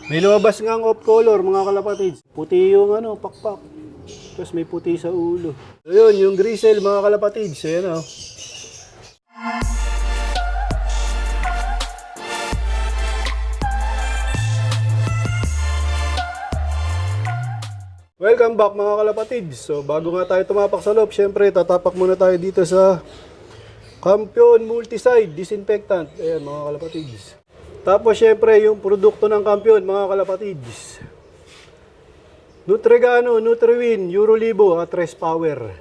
May lumabas nga ang off color mga kalapatids. Puti yung pakpak. Tapos may puti sa ulo. So yun, yung gristle mga kalapatids. Ayan o. Welcome back mga kalapatids. So bago nga tayo tumapak sa loob, syempre tatapak muna tayo dito sa Campion Multicide Disinfectant. Ayan mga kalapatids. Tapos syempre yung produkto ng Campion mga kalapatids. Nutregano, Nutriwin, Eurolibo at Rest Power.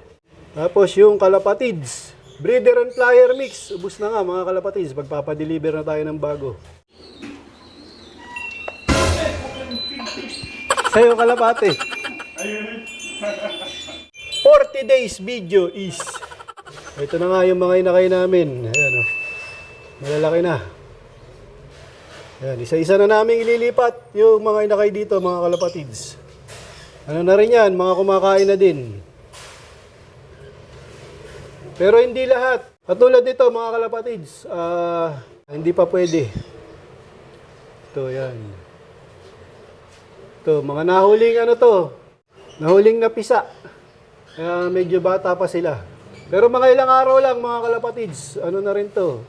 Tapos yung kalapatids, Breeder and Flyer Mix. Ubus na nga mga kalapatids, magpapadeliver na tayo ng bago. Sa'yo kalapate. 40 days video is. Ito na nga yung mga inakay namin. Ayan o. Malalaki na. Ayan, isa-isa na namin ililipat yung mga inakay dito mga kalapatids. Ano na rin yan, mga kumakain na din. Pero hindi lahat. Katulad nito mga kalapatids, hindi pa pwede. Ito, yan. Ito, mga nahuling nahuling na pisa. Kaya medyo bata pa sila. Pero mga ilang araw lang mga kalapatids, ano na rin to.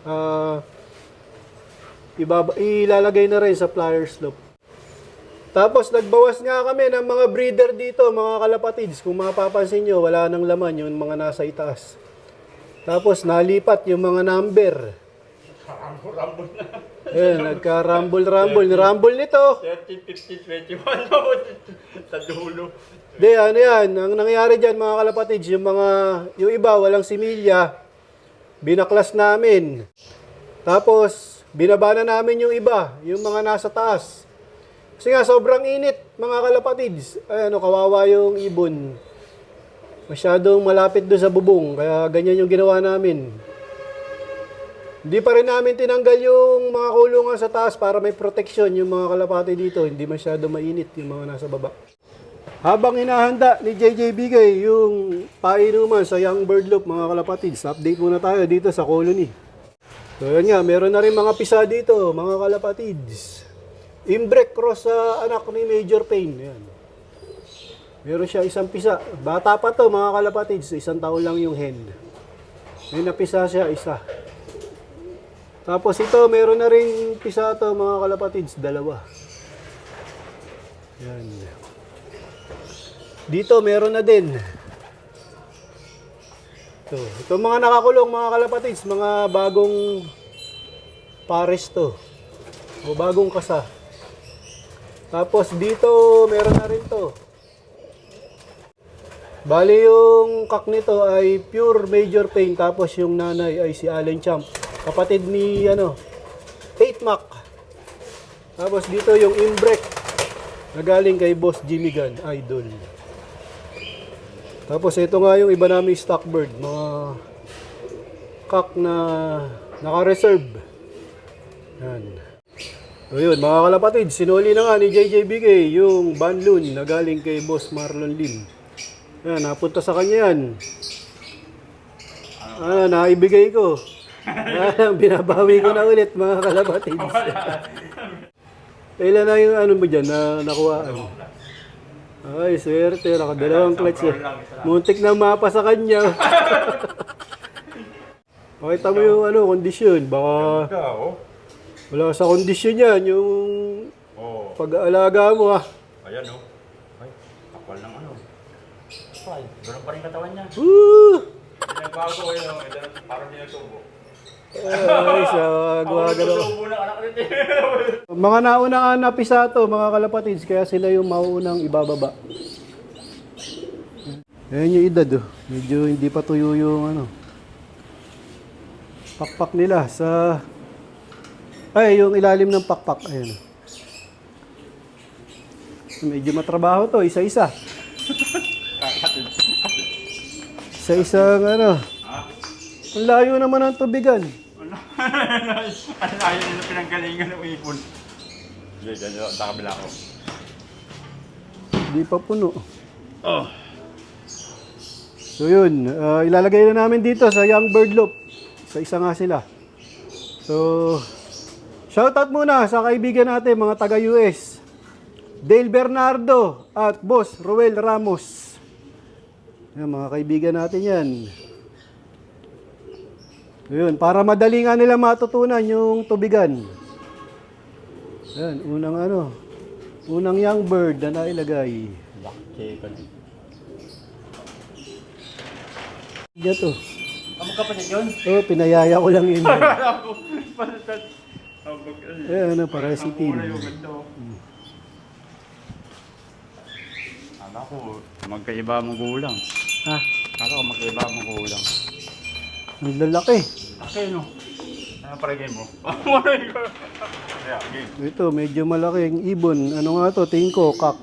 Ilalagay na rin sa flyer slope. Tapos nagbawas nga kami ng mga breeder dito mga kalapatids. Kung mapapansin nyo, wala nang laman yung mga nasa itaas. Tapos nalipat yung mga number. Rumble na. Ayan, nagka-rumble. Rumble nito. 30, 50, 21 sa dulo. Di, ano yan, ang nangyari dyan mga kalapatids, yung iba walang similya, binaklas namin. Tapos, binaba na namin yung iba, yung mga nasa taas. Kasi nga, sobrang init mga kalapatids. Ayan, kawawa yung ibon. Masyadong malapit doon sa bubong, kaya ganyan yung ginawa namin. Hindi pa rin namin tinanggal yung mga kulungan sa taas para may protection yung mga kalapati dito. Hindi masyado mainit yung mga nasa baba. Habang hinahanda ni JJ Bigay yung painuman sa Young Bird Loop mga kalapatids, update muna tayo dito sa colony. So yan nga, meron na rin mga pisa dito mga kalapatids. Imbrek cross sa anak ni Major Payne. Yan. Meron siya isang pisa. Bata pa to mga kalapatids, 1 taon lang yung hen. May napisa siya isa. Tapos ito, meron na rin pisa to mga kalapatids, 2. Yan. Dito, meron na din. Ito mga nakakulong mga kalapatids, mga bagong pares to. O bagong kasa. Tapos dito, meron na rin to. Bali yung kak nito ay pure Major Payne. Tapos yung nanay ay si Allen Champ. Kapatid ni 8 Mac. Tapos dito yung Imbrek na galing kay Boss Jimmy Gunn, idol. Tapos ito nga yung iba namin stock bird, mga kak na naka-reserve. Yan. So yun, mga kalapatid, sinuli na nga ni JJ Bigay yung banloon na galing kay Boss Marlon Lim. Yan, napunta sa kanya yan. Naibigay ko. Binabawi ko na ulit mga kalapatid. Kailan na yung mo dyan na nakuhaan? Ay, swerte. Nakadalawang clutch eh. Muntik na mapa sa kanya. Pakita mo yung kondisyon. Baka wala sa kondisyon yan. Yung pag-aalaga mo ha. Ayan o. Ay, kapal ng Ay, gano'n pa rin katawan niya. Woo! Hindi nagbago yun. Parang di nagtubo. Ay, sa gumagano. Mga naunang napisa to, mga kalapatids, kaya sila yung mauunang ibababa. Ayan yung edad, oh. Medyo hindi pa tuyo yung pakpak nila sa yung ilalim ng pakpak. Ayan. Medyo matrabaho to, isa-isa. Isa-isang ang layo naman ang tubigan. Ang layo nila pinanggalingan ng ipon. Diyan, sa kabila ko. Hindi pa puno. So yun, ilalagay na namin dito sa Young Bird Loop. Isa-isa nga sila. So, shoutout muna sa kaibigan natin, mga taga-US. Dale Bernardo at Boss Roel Ramos. Yan, mga kaibigan natin yan. Ayun, para madali nga nila matutunan yung tubigan. Yan, unang young bird na nailagay. Black chicken. Yan to. Ang kapatid yun? Oh, pinayaya ko lang yun. Palitan. Ayan, parasitin. Kala ko, magkaiba mong gulang. Ha? Kala ko, magkaiba mong gulang. Ang lalaki. Okay, no? Ano para game mo? Maray ko. Kaya, game. Ito, medyo malaking ibon. Ano nga to? Tingin ko, kak.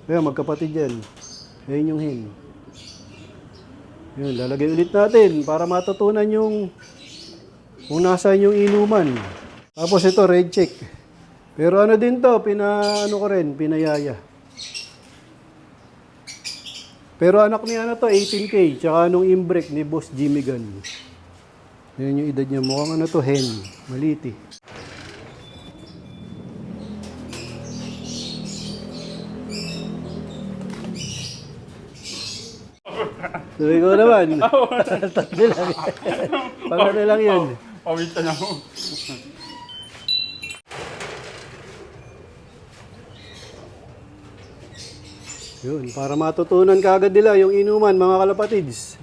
Ayan, magkapatid yan. Ayan yung hen. Yun, lalagay ulit natin para matutunan yung kung nasaan yung inuman. Tapos ito, red check. Pero ano din to, pinayaya. Pero anak niya na to, 18K. Tsaka nung imbrek ni Boss Jimmy Gunn. Yan yung edad niya. Mukhang ano to, hen. Maliti. Sabi ko naman. Tatlo lang. Pangano lang yun. Pawitan ako. Yun, para matutunan kaagad nila yung inuman, mga kalapatids.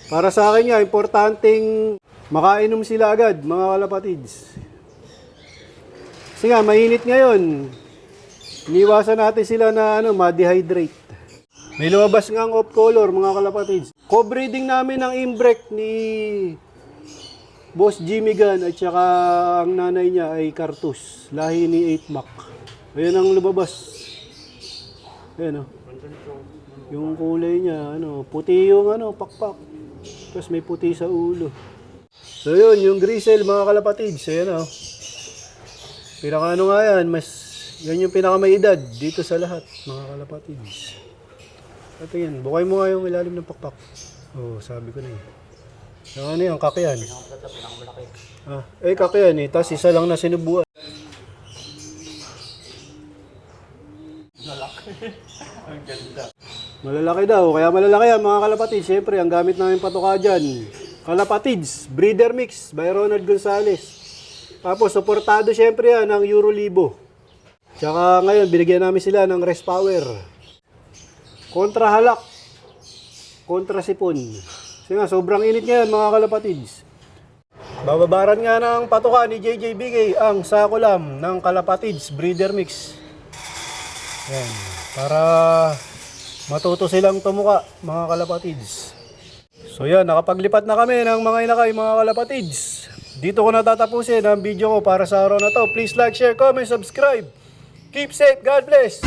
Para sa akin nga, importanteng makainom sila agad, mga kalapatids. Kasi nga, mainit ngayon. Iniwasan natin sila na ma-dehydrate. May lumabas nga ang off-color, mga kalapatids. Co-breeding namin ng imbrek ni Boss Jimmy Gunn at saka ang nanay niya ay Cartus, lahi ni 8 Mac. Ayan ang lumabas. Ayan o. Yung kulay niya, puti yung pakpak. Tapos may puti sa ulo. So yun, yung grisel, mga kalapatids. Ayan o. Pinaka nga yan, yan yung pinaka may edad dito sa lahat, mga kalapatids. Ito yan, bukay mo nga yung ilalim ng pakpak. Oh, sabi ko na yun. Yung yan, kakyan. Kakyan eh, tapos isa lang na sinubuan. Ang ganda. Malalaki daw, kaya malalaki yan mga kalapatids. Siyempre, ang gamit namin patuka dyan, Kalapatids, breeder mix by Ronald Gonzales. Tapos, suportado siyempre yan ng Eurolibo. Tsaka ngayon, binigyan namin sila ng rest power. Kontra halak, kontra sipon. Kasi nga, sobrang init ngayon mga kalapatids. Bababaran nga ng patuka ni JJ Bigay ang sakulam ng Kalapatids breeder mix. Yan, para matuto silang tumuka, mga kalapatids. So yan, nakapaglipat na kami ng mga inakay, mga kalapatids. Dito ko natatapusin ang video ko para sa araw na to. Please like, share, comment, subscribe. Keep safe, God bless!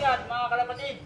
Ingat mga kalapatid!